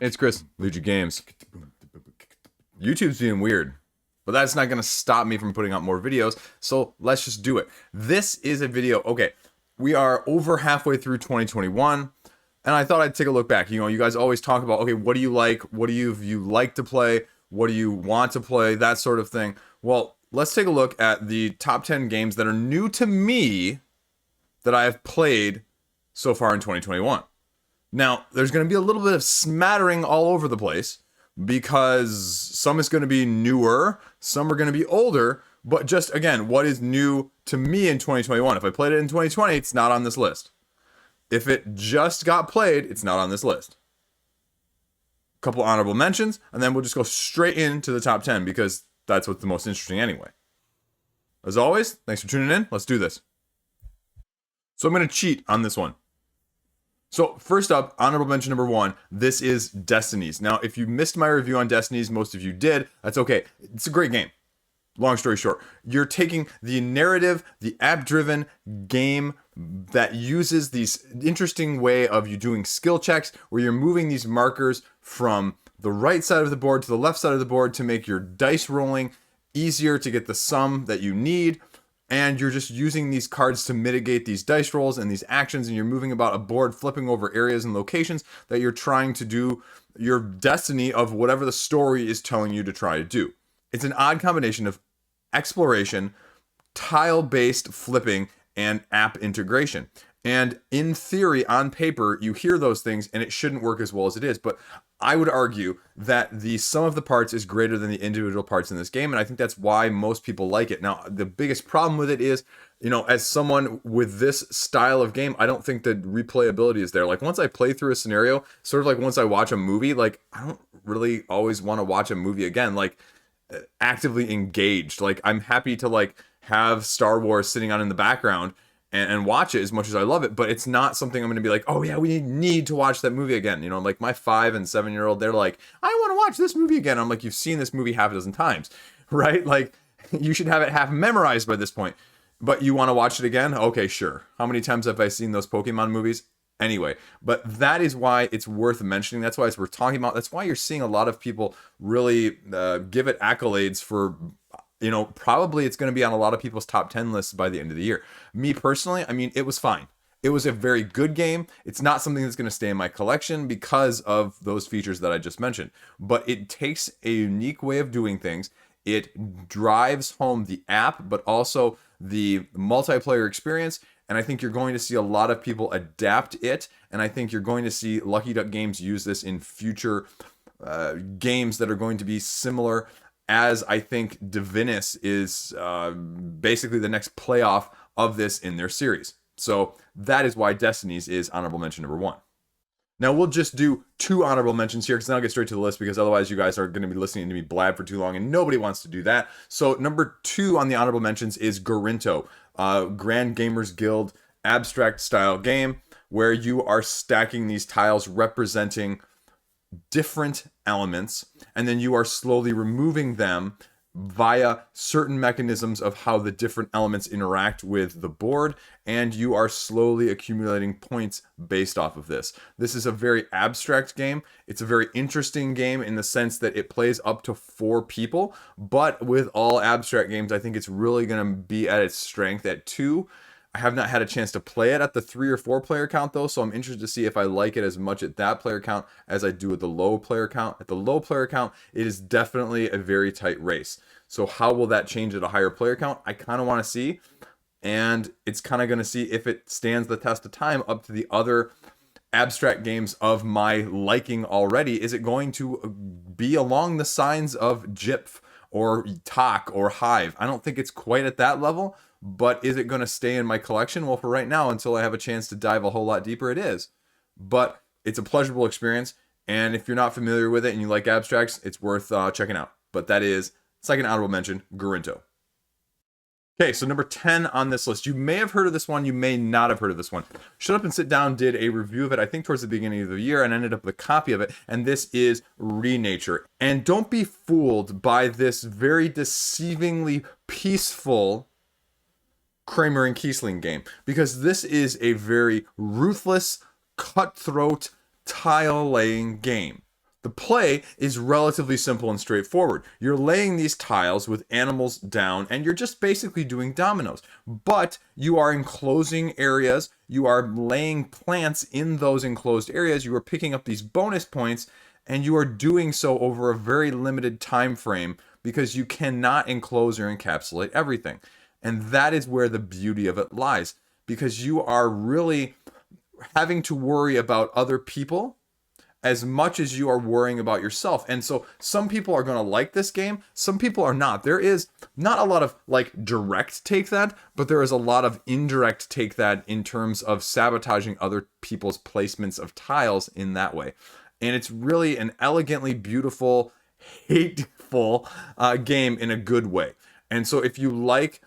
It's Chris, Liege Games. YouTube's being weird, but that's not going to stop me from putting out more videos, so let's just do it. This is a video, okay, we are over halfway through 2021, and I thought I'd take a look back. You know, you guys always talk about, okay, what do you like? What do you like to play? What do you want to play? That sort of thing. Well, let's take a look at the top 10 games that are new to me that I have played so far in 2021. Now, there's going to be a little bit of smattering all over the place because some is going to be newer, some are going to be older, but just, again, what is new to me in 2021? If I played it in 2020, it's not on this list. If it just got played, it's not on this list. A couple honorable mentions, and then we'll just go straight into the top 10 because that's what's the most interesting anyway. As always, thanks for tuning in. Let's do this. So I'm going to cheat on this one. So first up, honorable mention number 1, this is Destinies. Now, if you missed my review on Destinies, most of you did, that's okay. It's a great game. Long story short, you're taking the narrative, the app-driven game that uses these interesting way of you doing skill checks where you're moving these markers from the right side of the board to the left side of the board to make your dice rolling easier to get the sum that you need. And you're just using these cards to mitigate these dice rolls and these actions, and you're moving about a board, flipping over areas and locations that you're trying to do your destiny of whatever the story is telling you to try to do. It's an odd combination of exploration, tile-based flipping, and app integration. And in theory, on paper, you hear those things and it shouldn't work as well as it is. But I would argue that the sum of the parts is greater than the individual parts in this game. And I think that's why most people like it. Now, the biggest problem with it is, you know, as someone with this style of game, I don't think the replayability is there. Like once I play through a scenario, sort of like once I watch a movie, like I don't really always want to watch a movie again, like actively engaged. Like I'm happy to like have Star Wars sitting on in the background and watch it as much as I love it, but it's not something I'm going to be like, oh yeah, we need to watch that movie again. You know, like my 5 and 7-year-old, they're like, I want to watch this movie again. I'm like, you've seen this movie half a dozen times, right? Like you should have it half memorized by this point, but you want to watch it again? Okay, sure. How many times have I seen those Pokemon movies? Anyway, but that is why it's worth mentioning. That's why it's worth talking about. That's why you're seeing a lot of people really give it accolades for, you know, probably it's going to be on a lot of people's top 10 lists by the end of the year. Me personally, I mean, it was fine. It was a very good game. It's not something that's going to stay in my collection because of those features that I just mentioned. But it takes a unique way of doing things. It drives home the app, but also the multiplayer experience. And I think you're going to see a lot of people adapt it. And I think you're going to see Lucky Duck Games use this in future games that are going to be similar, as I think Divinus is basically the next playoff of this in their series. So that is why Destinies is honorable mention number 1. Now we'll just do 2 honorable mentions here because then I'll get straight to the list because otherwise you guys are going to be listening to me blab for too long and nobody wants to do that. So number 2 on the honorable mentions is Gorinto, Grand Gamers Guild abstract style game where you are stacking these tiles representing different elements, and then you are slowly removing them via certain mechanisms of how the different elements interact with the board, and you are slowly accumulating points based off of this. This is a very abstract game. It's a very interesting game in the sense that it plays up to 4 people, but with all abstract games, I think it's really going to be at its strength at 2. I have not had a chance to play it at the 3 or 4 player count though, so I'm interested to see if I like it as much at that player count as I do at the low player count. At the low player count, it is definitely a very tight race. So how will that change at a higher player count? I kind of want to see, and it's kind of going to see if it stands the test of time up to the other abstract games of my liking already. Is it going to be along the signs of GIPF or TOC or Hive? I don't think it's quite at that level. But is it going to stay in my collection? Well, for right now, until I have a chance to dive a whole lot deeper, it is. But it's a pleasurable experience. And if you're not familiar with it and you like abstracts, it's worth checking out. But that is, second honorable mention, Gorinto. Okay, so number 10 on this list. You may have heard of this one. You may not have heard of this one. Shut Up and Sit Down did a review of it, I think towards the beginning of the year, and ended up with a copy of it. And this is Renature. And don't be fooled by this very deceivingly peaceful Kramer and Kiesling game, because this is a very ruthless, cutthroat, tile laying game. The play is relatively simple and straightforward. You're laying these tiles with animals down, and you're just basically doing dominoes. But you are enclosing areas, you are laying plants in those enclosed areas, you are picking up these bonus points, and you are doing so over a very limited time frame because you cannot enclose or encapsulate everything. And that is where the beauty of it lies, because you are really having to worry about other people as much as you are worrying about yourself. And so some people are going to like this game, some people are not. There is not a lot of like direct take that, but there is a lot of indirect take that in terms of sabotaging other people's placements of tiles in that way. And it's really an elegantly beautiful, hateful game in a good way. And so if you like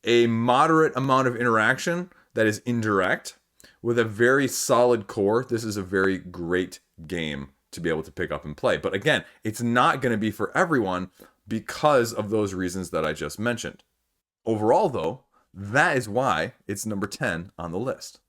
a moderate amount of interaction that is indirect with a very solid core, this is a very great game to be able to pick up and play. But again, it's not going to be for everyone because of those reasons that I just mentioned. Overall, though, that is why it's number 10 on the list.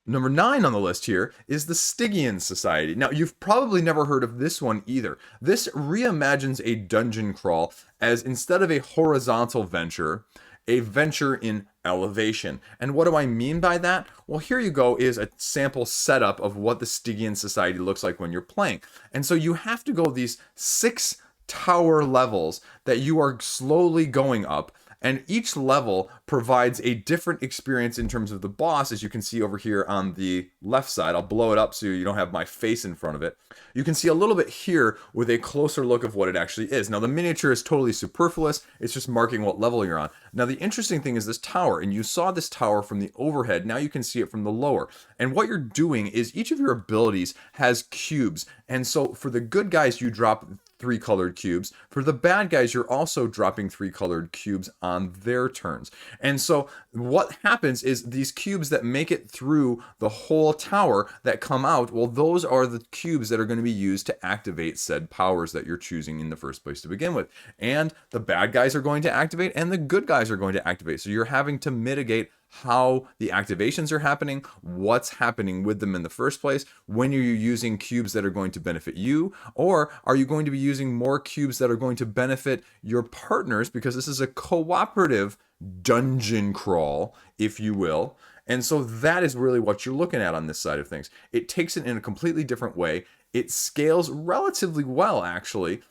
Number 9 on the list here is the Stygian Society. Now, you've probably never heard of this one either. This reimagines a dungeon crawl as, instead of a horizontal venture, a venture in elevation. And what do I mean by that? Well, here you go is a sample setup of what the Stygian Society looks like when you're playing. And so you have to go these 6 tower levels that you are slowly going up, and each level provides a different experience in terms of the boss, as you can see over here on the left side. I'll blow it up so you don't have my face in front of it. You can see a little bit here with a closer look of what it actually is. Now, the miniature is totally superfluous. It's just marking what level you're on. Now, the interesting thing is this tower, and you saw this tower from the overhead. Now you can see it from the lower. And what you're doing is each of your abilities has cubes. And so for the good guys, you drop 3 colored cubes. For the bad guys, you're also dropping 3 colored cubes on their turns. And so what happens is these cubes that make it through the whole tower that come out, well, those are the cubes that are going to be used to activate said powers that you're choosing in the first place to begin with. And the bad guys are going to activate, and the good guys are going to activate. So you're having to mitigate how the activations are happening, what's happening with them in the first place, when are you using cubes that are going to benefit you, or are you going to be using more cubes that are going to benefit your partners, because this is a cooperative dungeon crawl, if you will. And so that is really what you're looking at on this side of things. It takes it in a completely different way. It scales relatively well, actually.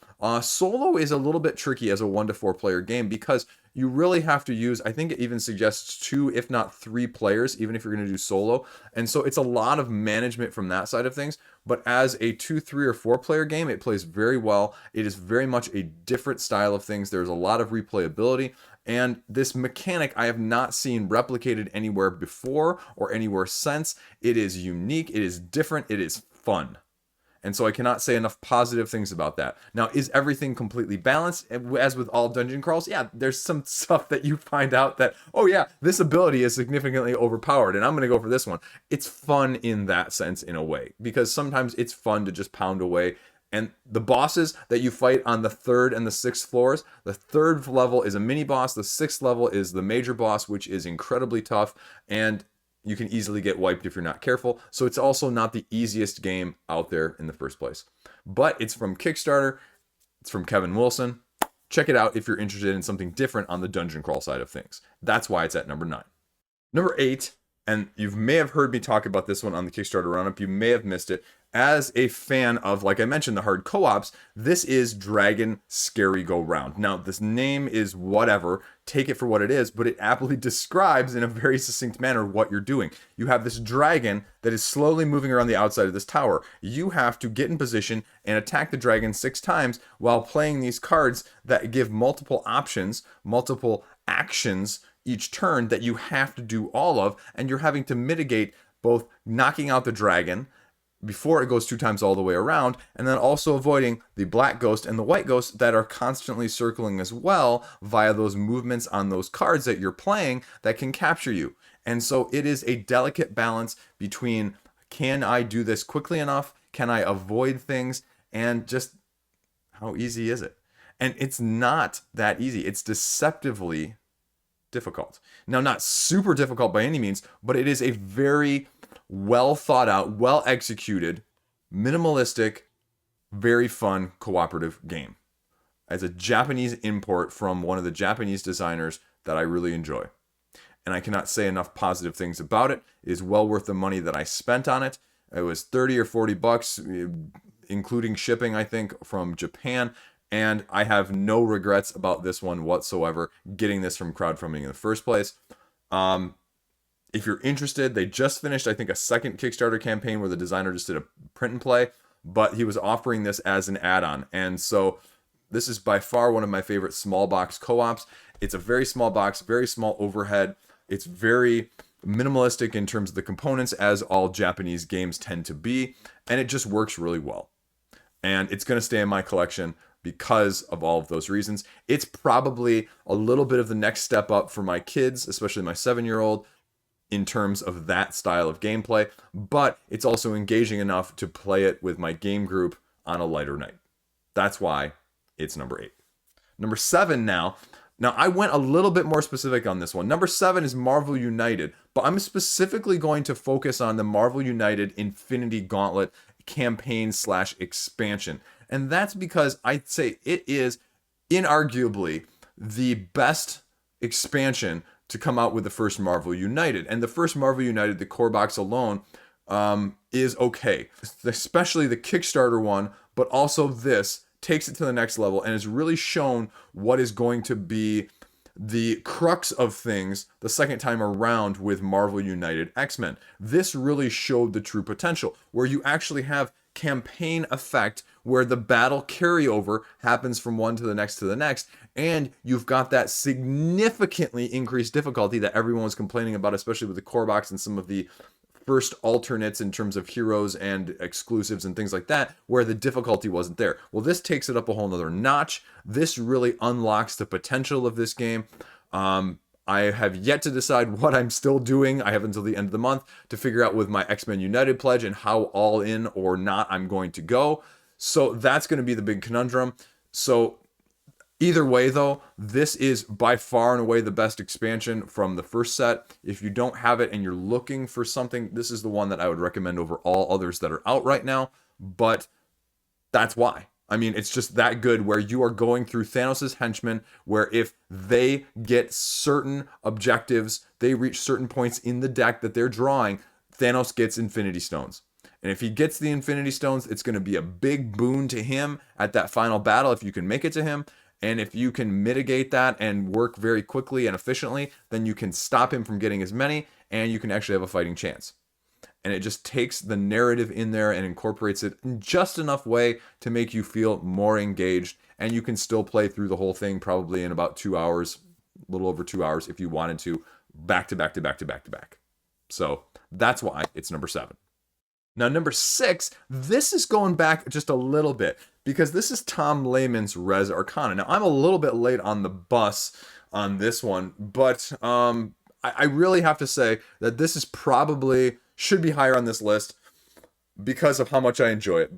Solo is a little bit tricky as a 1 to 4 player game because you really have to use, I think it even suggests 2, if not 3 players, even if you're going to do solo. And so it's a lot of management from that side of things. But as a 2, 3, or 4 player game, it plays very well. It is very much a different style of things. There's a lot of replayability. And this mechanic I have not seen replicated anywhere before or anywhere since. It is unique. It is different. It is fun. And so I cannot say enough positive things about that. Now, is everything completely balanced? As with all dungeon crawls, yeah, there's some stuff that you find out that, oh yeah, this ability is significantly overpowered, and I'm going to go for this one. It's fun in that sense, in a way, because sometimes it's fun to just pound away. And the bosses that you fight on the 3rd and the 6th floors, the 3rd level is a mini boss, the 6th level is the major boss, which is incredibly tough, and you can easily get wiped if you're not careful. So it's also not the easiest game out there in the first place. But it's from Kickstarter. It's from Kevin Wilson. Check it out if you're interested in something different on the dungeon crawl side of things. That's why it's at number 9. Number 8, and you may have heard me talk about this one on the Kickstarter run-up. You may have missed it. As a fan of, like I mentioned, the hard co-ops, this is Dragon Scary Go Round. Now, this name is whatever. Take it for what it is, but it aptly describes in a very succinct manner what you're doing. You have this dragon that is slowly moving around the outside of this tower. You have to get in position and attack the dragon 6 times while playing these cards that give multiple options, multiple actions each turn that you have to do all of, and you're having to mitigate both knocking out the dragon before it goes 2 times all the way around, and then also avoiding the black ghost and the white ghost that are constantly circling as well via those movements on those cards that you're playing that can capture you. And so it is a delicate balance between, can I do this quickly enough? Can I avoid things? And just how easy is it? And it's not that easy. It's deceptively difficult. Now, not super difficult by any means, but it is a very well thought out, well executed, minimalistic, very fun cooperative game. It's a Japanese import from one of the Japanese designers that I really enjoy. And I cannot say enough positive things about it. It is well worth the money that I spent on it. It was 30 or 40 bucks, including shipping, I think, from Japan. And I have no regrets about this one whatsoever, getting this from crowdfunding in the first place. If you're interested, they just finished, I think, a second Kickstarter campaign where the designer just did a print and play, but he was offering this as an add-on. And so this is by far one of my favorite small box co-ops. It's a very small box, very small overhead. It's very minimalistic in terms of the components, as all Japanese games tend to be, and it just works really well. And it's going to stay in my collection because of all of those reasons. It's probably a little bit of the next step up for my kids, especially my 7-year-old, in terms of that style of gameplay, but it's also engaging enough to play it with my game group on a lighter night. That's why it's number 8. Number 7 now. Now, I went a little bit more specific on this one. Number 7 is Marvel United, but I'm specifically going to focus on the Marvel United Infinity Gauntlet campaign/expansion. And that's because I'd say it is inarguably the best expansion to come out with the first Marvel United. And the first Marvel United, the core box alone, is okay. Especially the Kickstarter one, but also this takes it to the next level and has really shown what is going to be the crux of things the second time around with Marvel United X-Men. This really showed the true potential, where you actually have campaign effect, where the battle carryover happens from one to the next, and you've got that significantly increased difficulty that everyone was complaining about, especially with the core box and some of the first alternates in terms of heroes and exclusives and things like that, where the difficulty wasn't there. Well, this takes it up a whole nother notch. This really unlocks the potential of this game. I have yet to decide what I'm still doing. I have until the end of the month to figure out with my X-Men United pledge and how all in or not I'm going to go. So that's going to be the big conundrum. So either way, though, this is by far and away the best expansion from the first set. If you don't have it and you're looking for something, this is the one that I would recommend over all others that are out right now. But that's why. I mean, it's just that good, where you are going through Thanos' henchmen, where if they get certain objectives, they reach certain points in the deck that they're drawing, Thanos gets Infinity Stones. And if he gets the Infinity Stones, it's going to be a big boon to him at that final battle if you can make it to him. And if you can mitigate that and work very quickly and efficiently, then you can stop him from getting as many, and you can actually have a fighting chance. And it just takes the narrative in there and incorporates it in just enough way to make you feel more engaged. And you can still play through the whole thing probably in about 2 hours, a little over 2 hours if you wanted to, back to back to back to back to back. So that's why it's number 7. Now, number 6, this is going back just a little bit, because this is Tom Lehman's Res Arcana. Now, I'm a little bit late on the bus on this one, but I really have to say that this is probably should be higher on this list because of how much I enjoy it.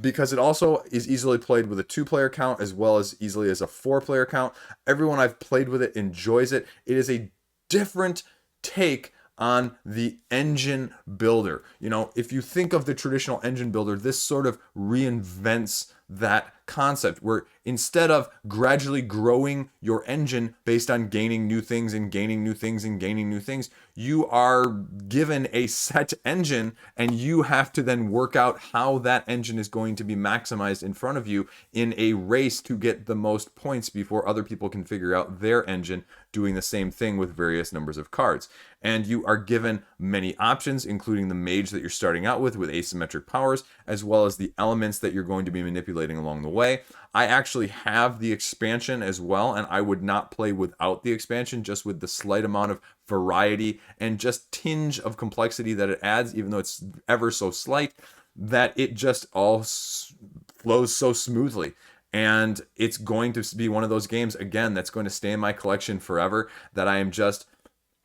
Because it also is easily played with a 2-player count as well as easily as a 4-player count. Everyone I've played with it enjoys it. It is a different take on the engine builder. You know, if you think of the traditional engine builder, this sort of reinvents that concept, where instead of gradually growing your engine based on gaining new things and gaining new things and gaining new things, you are given a set engine and you have to then work out how that engine is going to be maximized in front of you in a race to get the most points before other people can figure out their engine doing the same thing with various numbers of cards. And you are given many options, including the mage that you're starting out with asymmetric powers, as well as the elements that you're going to be manipulating along the way. I actually have the expansion as well, and I would not play without the expansion, just with the slight amount of variety and just tinge of complexity that it adds, even though it's ever so slight, that it just all flows so smoothly. And it's going to be one of those games, again, that's going to stay in my collection forever, that I am just,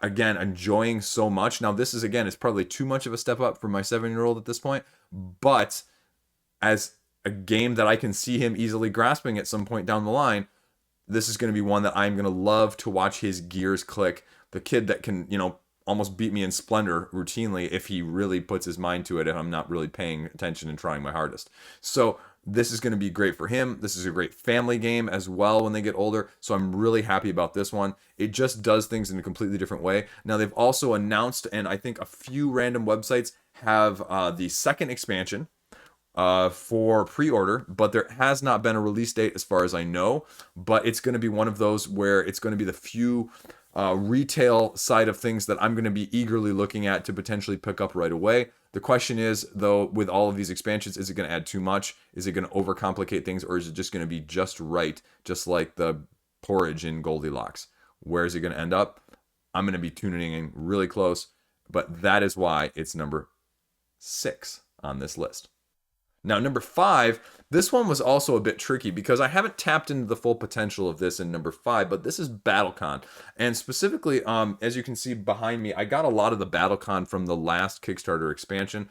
again, enjoying so much. Now, this is, again, is probably too much of a step up for my 7-year-old at this point, but as a game that I can see him easily grasping at some point down the line, this is going to be one that I'm going to love to watch his gears click. The kid that can, you know, almost beat me in Splendor routinely if he really puts his mind to it and I'm not really paying attention and trying my hardest. So This is going to be great for him. This is a great family game as well when they get older. So I'm really happy about this one. It just does things in a completely different way. Now they've also announced, and I think a few random websites have the second expansion for pre-order, but there has not been a release date as far as I know. But it's going to be one of those where it's going to be the few retail side of things that I'm going to be eagerly looking at to potentially pick up right away. The question is, though, with all of these expansions, is it going to add too much? Is it going to overcomplicate things, or is it just going to be just right, just like the porridge in Goldilocks? Where is it going to end up? I'm going to be tuning in really close, but that is why it's number 6 on this list. Now, number 5, this one was also a bit tricky because I haven't tapped into the full potential of this in number 5, but this is BattleCon. And specifically, as you can see behind me, I got a lot of the BattleCon from the last Kickstarter expansion.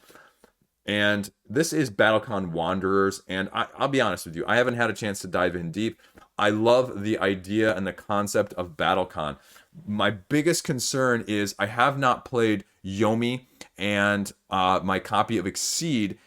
And this is BattleCon Wanderers, and I'll be honest with you, I haven't had a chance to dive in deep. I love the idea and the concept of BattleCon. My biggest concern is I have not played Yomi and my copy of Exceed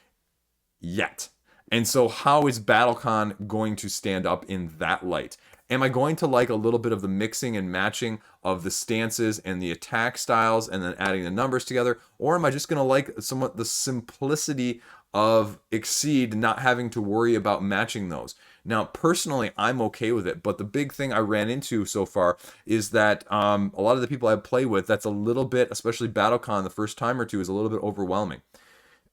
yet. And so how is BattleCon going to stand up in that light? Am I going to like a little bit of the mixing and matching of the stances and the attack styles and then adding the numbers together? Or am I just going to like somewhat the simplicity of Exceed, not having to worry about matching those? Now, personally, I'm okay with it, but the big thing I ran into so far is that a lot of the people I play with, that's a little bit, especially BattleCon the first time or two, is a little bit overwhelming.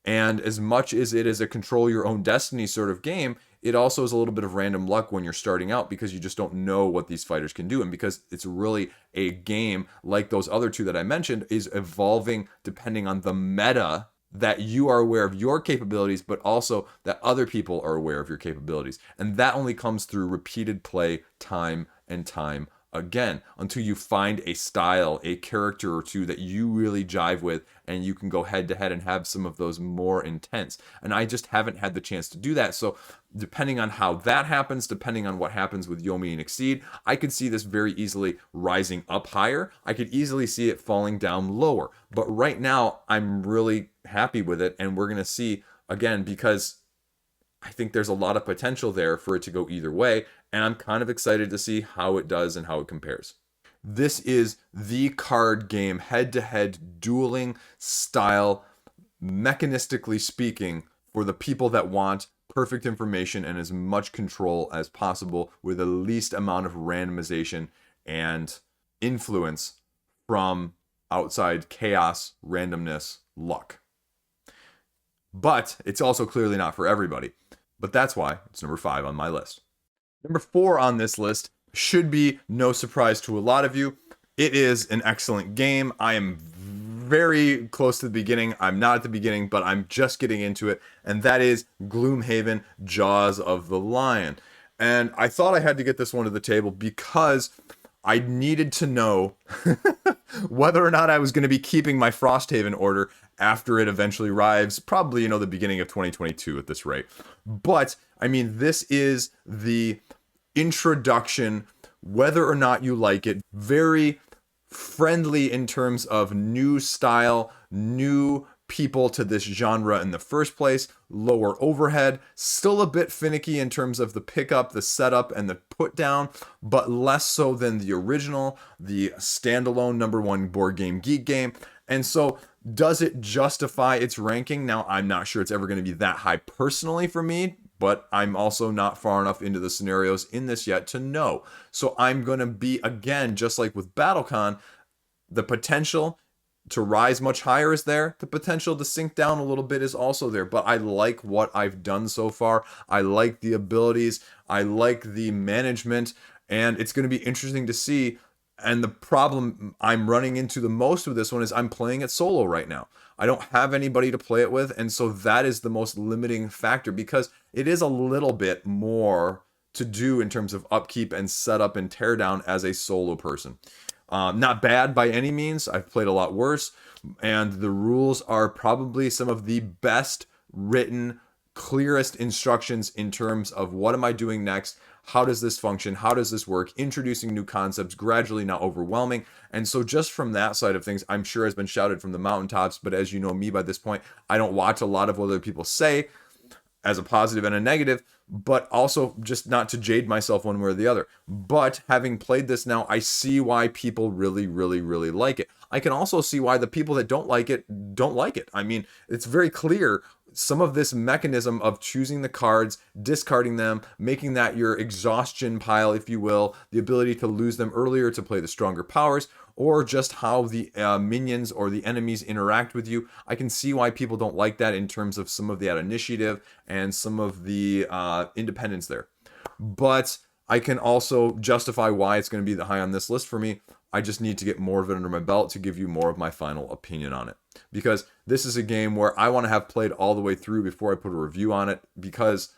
And as much as it is a control your own destiny sort of game, it also is a little bit of random luck when you're starting out because you just don't know what these fighters can do. And because it's really a game like those other two that I mentioned is evolving depending on the meta, that you are aware of your capabilities, but also that other people are aware of your capabilities. And that only comes through repeated play time and time again, until you find a style, a character or two that you really jive with, and you can go head to head and have some of those more intense. And I just haven't had the chance to do that. So depending on how that happens, depending on what happens with Yomi and Exceed, I could see this very easily rising up higher. I could easily see it falling down lower. But right now, I'm really happy with it. And we're going to see, again, because I think there's a lot of potential there for it to go either way, and I'm kind of excited to see how it does and how it compares. This is the card game, head-to-head dueling style, mechanistically speaking, for the people that want perfect information and as much control as possible with the least amount of randomization and influence from outside chaos, randomness, luck. But it's also clearly not for everybody. But that's why it's number 5 on my list. Number 4 on this list should be no surprise to a lot of you. It is an excellent game. I am very close to the beginning. I'm not at the beginning, but I'm just getting into it. And that is Gloomhaven, Jaws of the Lion. And I thought I had to get this one to the table because I needed to know whether or not I was going to be keeping my Frosthaven order after it eventually arrives, probably, the beginning of 2022 at this rate. But, I mean, this is the introduction, whether or not you like it, very friendly in terms of new style, new people to this genre in the first place, lower overhead, still a bit finicky in terms of the pickup, the setup, and the put down, but less so than the original, the standalone #1 Board Game Geek game. And so, does it justify its ranking? Now, I'm not sure it's ever going to be that high personally for me, but I'm also not far enough into the scenarios in this yet to know. So I'm going to be, again, just like with BattleCon, the potential to rise much higher is there. The potential to sink down a little bit is also there. But I like what I've done so far. I like the abilities. I like the management. And it's going to be interesting to see. And the problem I'm running into the most with this one is I'm playing it solo right now. I don't have anybody to play it with. And so that is the most limiting factor because it is a little bit more to do in terms of upkeep and setup and teardown as a solo person. Not bad by any means. I've played a lot worse. And the rules are probably some of the best written, clearest instructions in terms of what am I doing next? How does this function? How does this work? Introducing new concepts, gradually, not overwhelming. And so just from that side of things, I'm sure has been shouted from the mountaintops. But as you know me by this point, I don't watch a lot of what other people say. as a positive and a negative, but also just not to jade myself one way or the other. But having played this now, I see why people really, really, really like it. I can also see why the people that don't like it don't like it. I mean, it's very clear some of this mechanism of choosing the cards, discarding them, making that your exhaustion pile, if you will, the ability to lose them earlier to play the stronger powers, or just how the minions or the enemies interact with you. I can see why people don't like that in terms of some of that initiative and some of the independence there. But I can also justify why it's going to be the high on this list for me. I just need to get more of it under my belt to give you more of my final opinion on it. Because this is a game where I want to have played all the way through before I put a review on it, because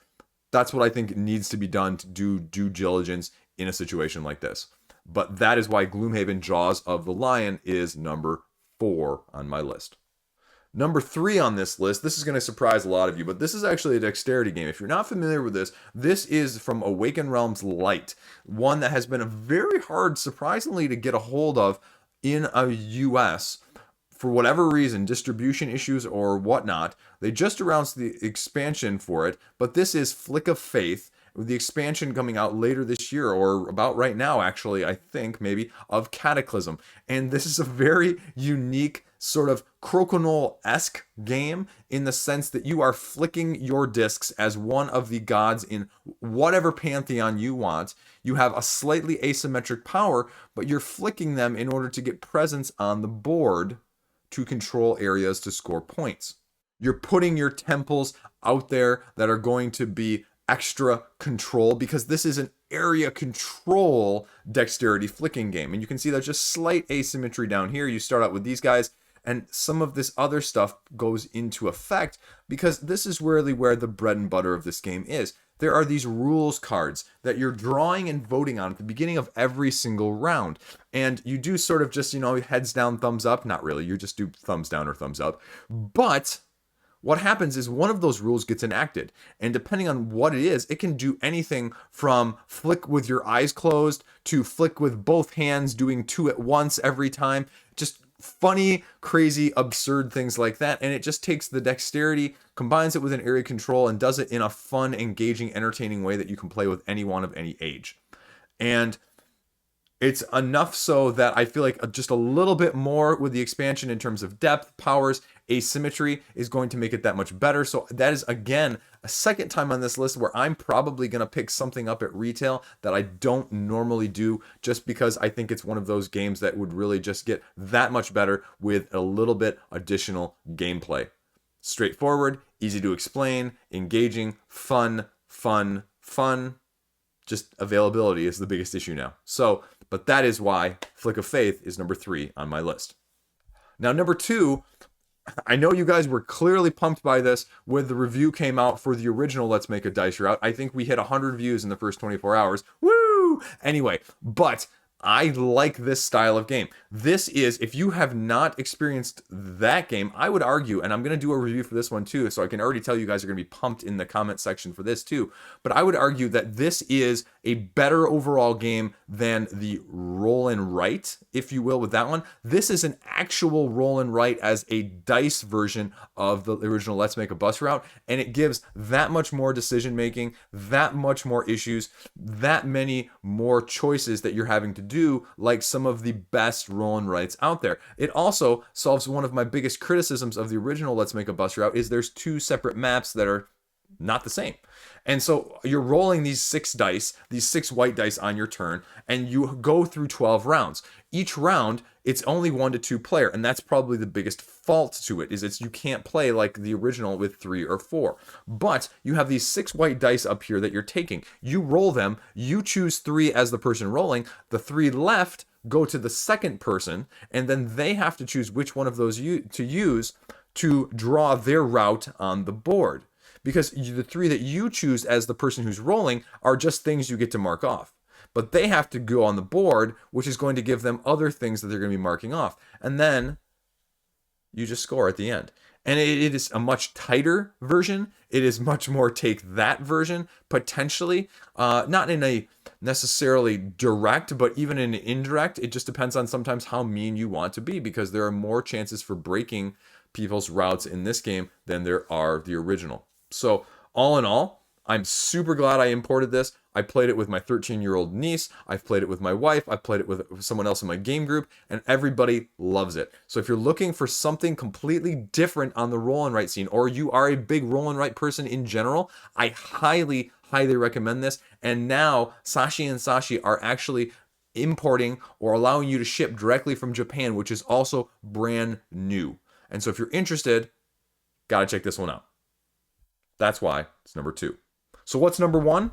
that's what I think needs to be done to do due diligence in a situation like this. But that is why Gloomhaven Jaws of the Lion is number 4 on my list. Number 3 on this list, this is going to surprise a lot of you, but this is actually a dexterity game. If you're not familiar with this, this is from Awakened Realms Light, one that has been very hard, surprisingly, to get a hold of in a US. For whatever reason, distribution issues or whatnot, they just announced the expansion for it, but this is Flick of Faith, with the expansion coming out later this year, or about right now, actually, I think, maybe, of Cataclysm. And this is a very unique, sort of Crokinole-esque game in the sense that you are flicking your discs as one of the gods in whatever pantheon you want. You have a slightly asymmetric power, but you're flicking them in order to get presence on the board to control areas to score points. You're putting your temples out there that are going to be extra control, because this is an area control dexterity flicking game. And you can see there's just slight asymmetry down here. You start out with these guys, and some of this other stuff goes into effect, because this is really where the bread and butter of this game is. There are these rules cards that you're drawing and voting on at the beginning of every single round. And you do sort of just, heads down, thumbs up. Not really. You just do thumbs down or thumbs up. But what happens is one of those rules gets enacted. And depending on what it is, it can do anything from flick with your eyes closed to flick with both hands, doing 2 at once every time. Just funny, crazy, absurd things like that. And it just takes the dexterity, combines it with an area control, and does it in a fun, engaging, entertaining way that you can play with anyone of any age. And it's enough so that I feel like just a little bit more with the expansion in terms of depth, powers, asymmetry is going to make it that much better. So that is, again, a second time on this list where I'm probably going to pick something up at retail that I don't normally do, just because I think it's one of those games that would really just get that much better with a little bit additional gameplay. Straightforward, easy to explain, engaging, fun. Just availability is the biggest issue now. But that is why Flick of Faith is number 3 on my list. Now, number 2, I know you guys were clearly pumped by this when the review came out for the original Let's Make a Dice Route. I think we hit 100 views in the first 24 hours. Woo! Anyway, but I like this style of game. This is, if you have not experienced that game, I would argue, and I'm going to do a review for this one too, so I can already tell you guys are going to be pumped in the comment section for this too, but I would argue that this is a better overall game than the roll and write, if you will, with that one. This is an actual roll and write as a dice version of the original Let's Make a Bus Route, and it gives that much more decision making, that much more issues, that many more choices that you're having to do, like some of the best roll and writes out there. It also solves one of my biggest criticisms of the original Let's Make a Bus Route, is there's 2 separate maps that are not the same. And so you're rolling these 6 dice, these 6 white dice on your turn, and you go through 12 rounds. Each round, it's only 1 to 2 player, and that's probably the biggest fault to it, is you can't play like the original with 3 or 4. But you have these 6 white dice up here that you're taking. You roll them, you choose 3 as the person rolling, the 3 left go to the second person, and then they have to choose which one of those to use to draw their route on the board. Because the 3 that you choose as the person who's rolling are just things you get to mark off. But they have to go on the board, which is going to give them other things that they're going to be marking off. And then you just score at the end. And it is a much tighter version. It is much more take that version, potentially. Not in a necessarily direct, but even in an indirect. It just depends on sometimes how mean you want to be, because there are more chances for breaking people's routes in this game than there are the original. So All in all, I'm super glad I imported this. I played it with my 13-year-old niece. I've played it with my wife. I've played it with someone else in my game group, and everybody loves it. So if you're looking for something completely different on the roll and write scene, or you are a big roll and write person in general, I highly, highly recommend this. And now Sashi and Sashi are actually importing or allowing you to ship directly from Japan, which is also brand new. And so if you're interested, gotta check this one out. That's why it's number 2. So what's number 1?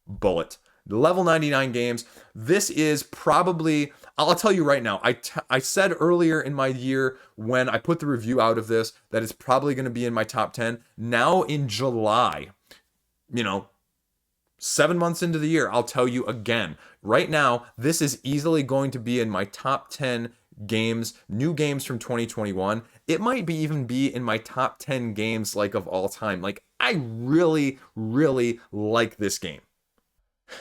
Bullet. Level 99 games. This is probably, I'll tell you right now, I said earlier in my year when I put the review out of this that it's probably going to be in my top 10. Now in July, 7 months into the year, I'll tell you again. Right now, this is easily going to be in my top 10 games, new games from 2021. It might be even be in my top 10 games like of all time. Like, I really, really like this game.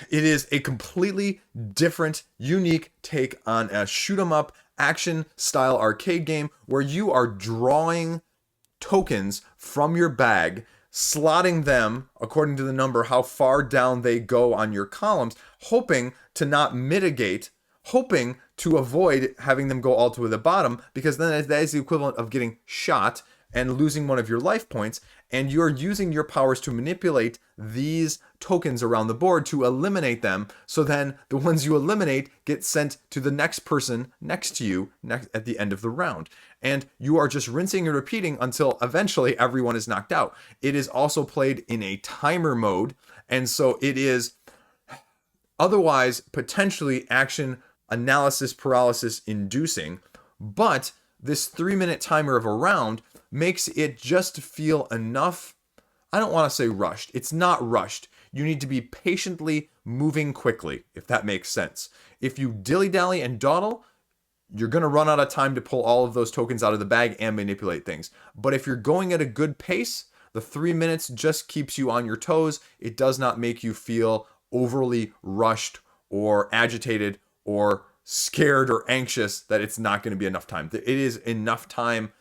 It is a completely different, unique take on a shoot 'em up action style arcade game where you are drawing tokens from your bag, slotting them according to the number, how far down they go on your columns, hoping to not mitigate, hoping to avoid having them go all to the bottom, because then that is the equivalent of getting shot and losing one of your life points, and you're using your powers to manipulate these tokens around the board to eliminate them, so then the ones you eliminate get sent to the next person next to you at the end of the round. And you are just rinsing and repeating until eventually everyone is knocked out. It is also played in a timer mode, and so it is otherwise potentially action analysis paralysis inducing, but this 3-minute timer of a round makes it just feel enough. I don't want to say rushed. It's not rushed. You need to be patiently moving quickly, if that makes sense. If you dilly-dally and dawdle, you're going to run out of time to pull all of those tokens out of the bag and manipulate things. But if you're going at a good pace, the 3 minutes just keeps you on your toes. It does not make you feel overly rushed or agitated or scared or anxious that it's not going to be enough time. It is enough time,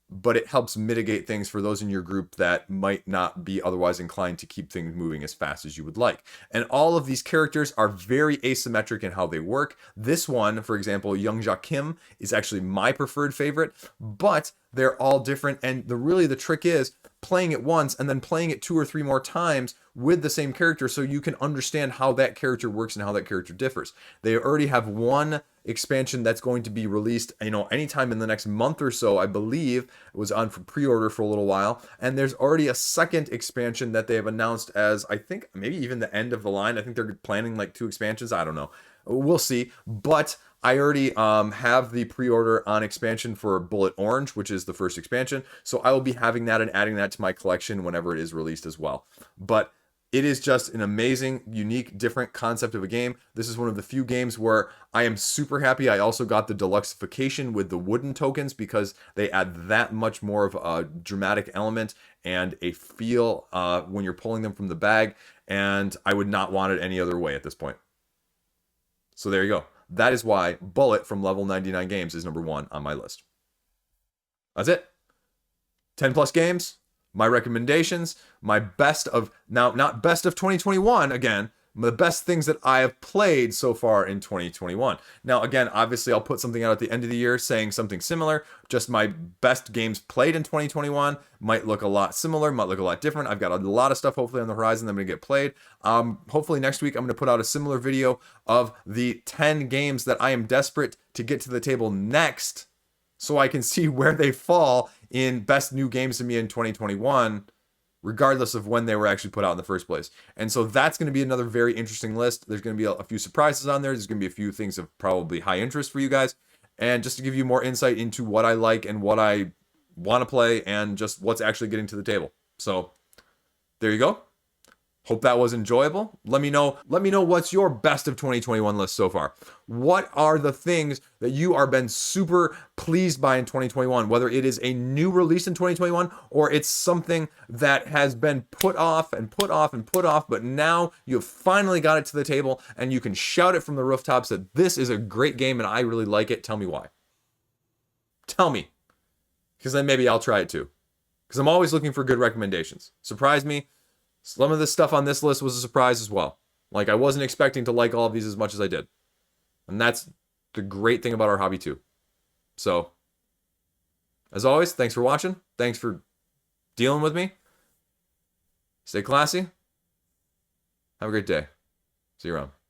but it helps mitigate things for those in your group that might not be otherwise inclined to keep things moving as fast as you would like. And all of these characters are very asymmetric in how they work. This one, for example, Young Kim, is actually my preferred favorite, but they're all different. And the trick is playing it once and then playing it 2 or 3 more times with the same character so you can understand how that character works and how that character differs. They already have one expansion that's going to be released, anytime in the next month or so. I believe it was on for pre-order for a little while, and there's already a second expansion that they have announced as, I think, maybe even the end of the line. I think they're planning like 2 expansions. I don't know. We'll see. But I already have the pre-order on expansion for Bullet Orange, which is the first expansion. So I will be having that and adding that to my collection whenever it is released as well. But it is just an amazing, unique, different concept of a game. This is one of the few games where I am super happy. I also got the deluxeification with the wooden tokens because they add that much more of a dramatic element and a feel when you're pulling them from the bag. And I would not want it any other way at this point. So there you go. That is why Bullet from Level 99 Games is number 1 on my list. That's it. 10 plus games. My recommendations, my best of, now not best of 2021 again, the best things that I have played so far in 2021. Now again, obviously I'll put something out at the end of the year saying something similar, just my best games played in 2021 might look a lot similar, might look a lot different. I've got a lot of stuff hopefully on the horizon that I'm going to get played. Hopefully next week I'm going to put out a similar video of the 10 games that I am desperate to get to the table next, so I can see where they fall in best new games to me in 2021, regardless of when they were actually put out in the first place. And so that's going to be another very interesting list. There's going to be a few surprises on there. There's going to be a few things of probably high interest for you guys. And just to give you more insight into what I like and what I want to play and just what's actually getting to the table. So there you go. Hope that was enjoyable. Let me know what's your best of 2021 list so far. What are the things that you are been super pleased by in 2021, whether it is a new release in 2021 or it's something that has been put off and put off and put off, but now you've finally got it to the table and you can shout it from the rooftops that this is a great game and I really like it. Tell me why. Tell me. Because then maybe I'll try it too. because I'm always looking for good recommendations. Surprise me. Some of the stuff on this list was a surprise as well. Like, I wasn't expecting to like all of these as much as I did. And that's the great thing about our hobby too. So, as always, thanks for watching. Thanks for dealing with me. Stay classy. Have a great day. See you around.